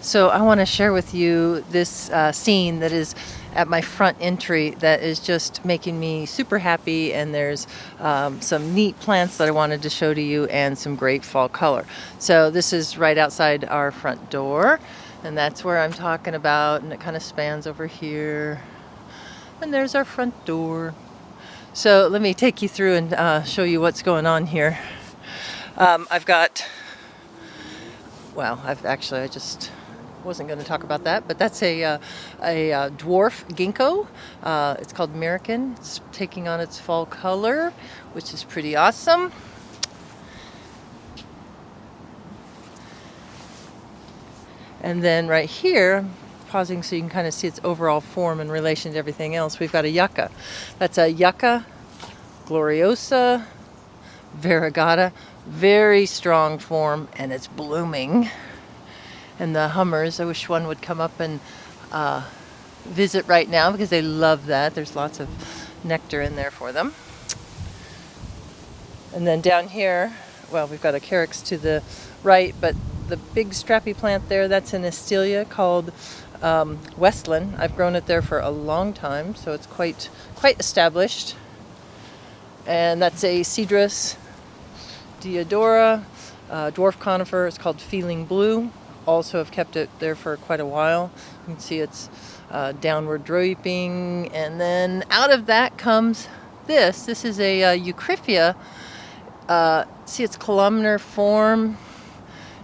So I want to share with you this scene that is at my front entry that is just making me super happy, and there's some neat plants that I wanted to show to you and some great fall color. So this is right outside our front door, and that's where I'm talking about, and it kind of spans over here, and there's our front door. So let me take you through and show you what's going on here. I just wasn't going to talk about that, but that's a dwarf ginkgo. It's called Mariken. It's taking on its fall color, which is pretty awesome. And then right here, I'm pausing so you can kind of see its overall form in relation to everything else. We've got a Yucca. That's a Yucca, gloriosa, Variegata, very strong form, and it's blooming. And the hummers, I wish one would come up and visit right now because they love that. There's lots of nectar in there for them. And then down here, well, we've got a carex to the right, but the big strappy plant there, that's an Astelia called Westland. I've grown it there for a long time, so it's quite established. And that's a Cedrus, deodara, dwarf conifer. It's called Feelin Blue. Also have kept it there for quite a while. You can see it's downward draping, and then out of that comes this. This is a Eucryphia. See its columnar form.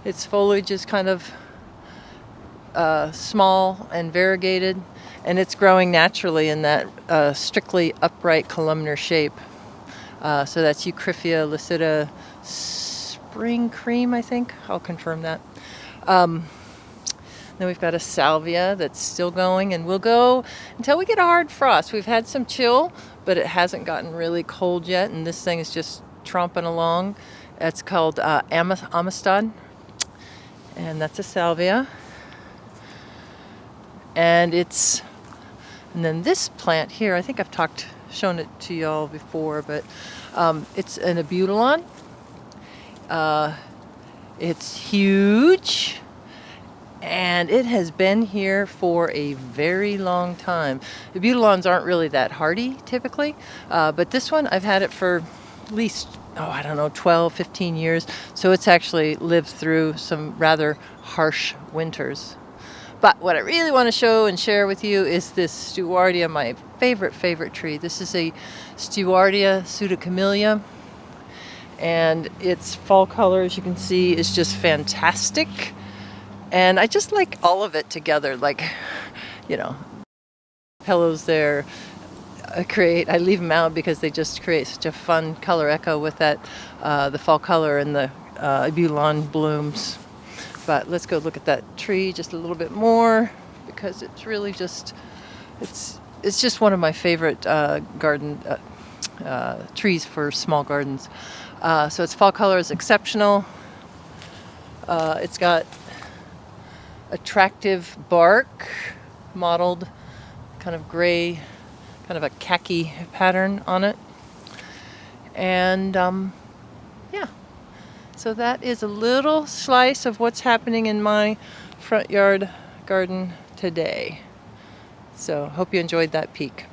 Its foliage is kind of small and variegated, and it's growing naturally in that strictly upright columnar shape. So that's Eucryphia lucida spring cream, I think. I'll confirm that. Then we've got a salvia that's still going, and we'll go until we get a hard frost. We've had some chill, but it hasn't gotten really cold yet, and this thing is just tromping along. It's called Amistad, and that's a salvia. And then this plant here, I think I've shown it to y'all before, but it's an Abutilon. It's huge, and it has been here for a very long time. The Abutilons aren't really that hardy typically, but this one I've had it for at least, 12, 15 years, so it's actually lived through some rather harsh winters. But what I really want to show and share with you is this Stewartia, my favorite tree. This is a Stewartia pseudocamellia. And its fall color, as you can see, is just fantastic. And I just like all of it together. Like, pillows there I leave them out because they just create such a fun color echo with that, the fall color and the Abutilon blooms. But let's go look at that tree just a little bit more, because it's really just, it's just one of my favorite garden trees for small gardens. So its fall color is exceptional. It's got attractive bark, mottled, kind of gray, kind of a khaki pattern on it. And so that is a little slice of what's happening in my front yard garden today. So hope you enjoyed that peek.